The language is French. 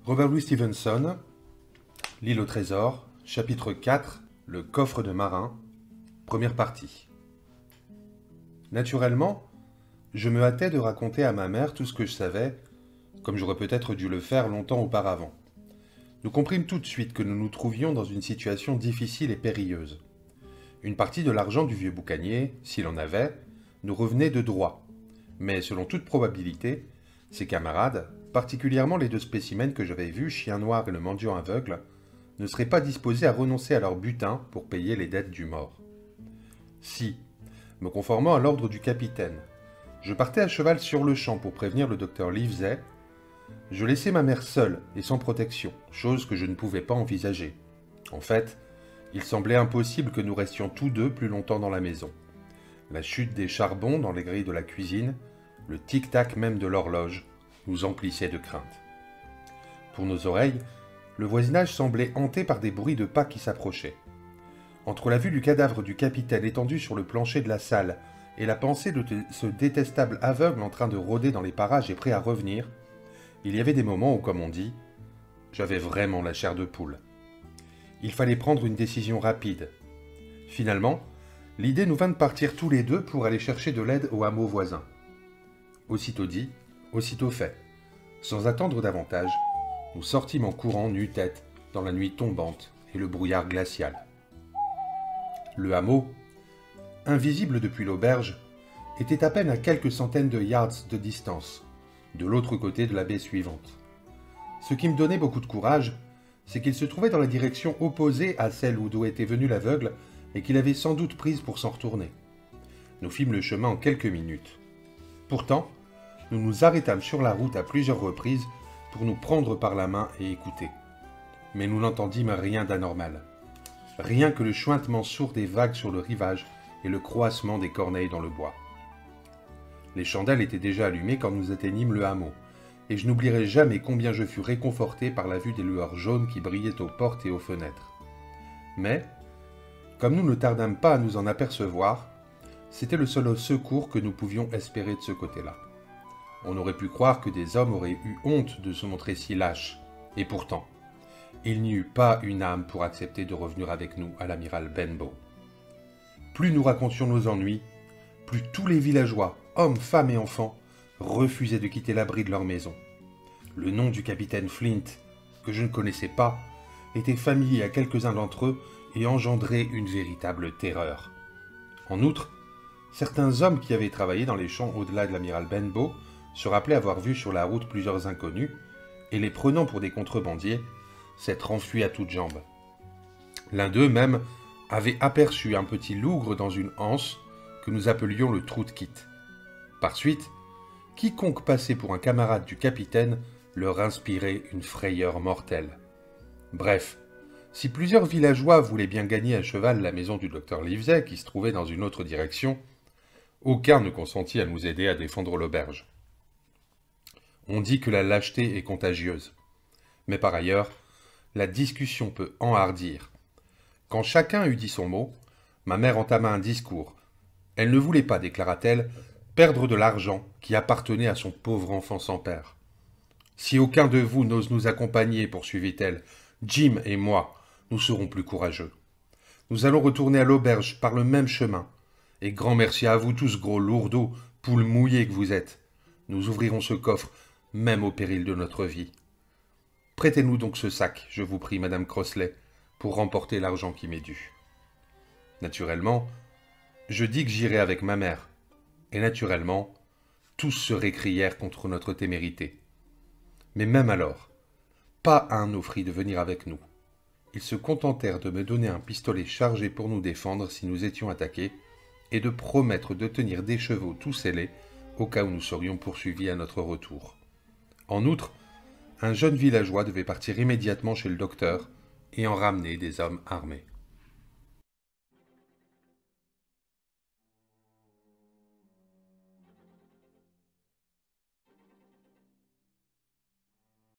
Robert Louis Stevenson, L'île au trésor, chapitre 4, le coffre de marin, première partie. Naturellement, je me hâtais de raconter à ma mère tout ce que je savais, comme j'aurais peut-être dû le faire longtemps auparavant. Nous comprîmes tout de suite que nous nous trouvions dans une situation difficile et périlleuse. Une partie de l'argent du vieux boucanier, s'il en avait, nous revenait de droit, mais selon toute probabilité, ses camarades, particulièrement les deux spécimens que j'avais vus, Chien Noir et le mendiant aveugle, ne seraient pas disposés à renoncer à leur butin pour payer les dettes du mort. Si, me conformant à l'ordre du capitaine, je partais à cheval sur le champ pour prévenir le docteur Livesey, je laissais ma mère seule et sans protection, chose que je ne pouvais pas envisager. En fait, il semblait impossible que nous restions tous deux plus longtemps dans la maison. La chute des charbons dans les grilles de la cuisine, le tic-tac même de l'horloge, nous emplissaient de crainte. Pour nos oreilles, le voisinage semblait hanté par des bruits de pas qui s'approchaient. Entre la vue du cadavre du capitaine étendu sur le plancher de la salle et la pensée de ce détestable aveugle en train de rôder dans les parages et prêt à revenir, il y avait des moments où, comme on dit, j'avais vraiment la chair de poule. Il fallait prendre une décision rapide. Finalement, l'idée nous vint de partir tous les deux pour aller chercher de l'aide au hameau voisin. Aussitôt dit, aussitôt fait. Sans attendre davantage, nous sortîmes en courant nu-tête dans la nuit tombante et le brouillard glacial. Le hameau, invisible depuis l'auberge, était à peine à quelques centaines de yards de distance, de l'autre côté de la baie suivante. Ce qui me donnait beaucoup de courage, c'est qu'il se trouvait dans la direction opposée à celle d'où était venu l'aveugle et qu'il avait sans doute prise pour s'en retourner. Nous fîmes le chemin en quelques minutes. Pourtant, nous nous arrêtâmes sur la route à plusieurs reprises pour nous prendre par la main et écouter. Mais nous n'entendîmes rien d'anormal. Rien que le chuintement sourd des vagues sur le rivage et le croassement des corneilles dans le bois. Les chandelles étaient déjà allumées quand nous atteignîmes le hameau, et je n'oublierai jamais combien je fus réconforté par la vue des lueurs jaunes qui brillaient aux portes et aux fenêtres. Mais, comme nous ne tardâmes pas à nous en apercevoir, c'était le seul secours que nous pouvions espérer de ce côté-là. On aurait pu croire que des hommes auraient eu honte de se montrer si lâches, et pourtant, il n'y eut pas une âme pour accepter de revenir avec nous à l'amiral Benbow. Plus nous racontions nos ennuis, plus tous les villageois, hommes, femmes et enfants, refusaient de quitter l'abri de leur maison. Le nom du capitaine Flint, que je ne connaissais pas, était familier à quelques-uns d'entre eux et engendrait une véritable terreur. En outre, certains hommes qui avaient travaillé dans les champs au-delà de l'amiral Benbow se rappelaient avoir vu sur la route plusieurs inconnus, et les prenant pour des contrebandiers, s'être enfuis à toutes jambes. L'un d'eux même avait aperçu un petit lougre dans une anse que nous appelions le trou de kit. Par suite, quiconque passait pour un camarade du capitaine leur inspirait une frayeur mortelle. Bref, si plusieurs villageois voulaient bien gagner à cheval la maison du docteur Livesey, qui se trouvait dans une autre direction, aucun ne consentit à nous aider à défendre l'auberge. On dit que la lâcheté est contagieuse. Mais par ailleurs, la discussion peut enhardir. Quand chacun eut dit son mot, ma mère entama un discours. Elle ne voulait pas, déclara-t-elle, perdre de l'argent qui appartenait à son pauvre enfant sans père. « Si aucun de vous n'ose nous accompagner, poursuivit-elle, Jim et moi, nous serons plus courageux. Nous allons retourner à l'auberge par le même chemin. Et grand merci à vous tous, gros lourdeaux, poules mouillées que vous êtes. Nous ouvrirons ce coffre, même au péril de notre vie. Prêtez-nous donc ce sac, je vous prie, Madame Crossley, pour remporter l'argent qui m'est dû. » Naturellement, je dis que j'irai avec ma mère. Et naturellement, tous se récrièrent contre notre témérité. Mais même alors, pas un n'offrit de venir avec nous. Ils se contentèrent de me donner un pistolet chargé pour nous défendre si nous étions attaqués, et de promettre de tenir des chevaux tout scellés au cas où nous serions poursuivis à notre retour. En outre, un jeune villageois devait partir immédiatement chez le docteur et en ramener des hommes armés.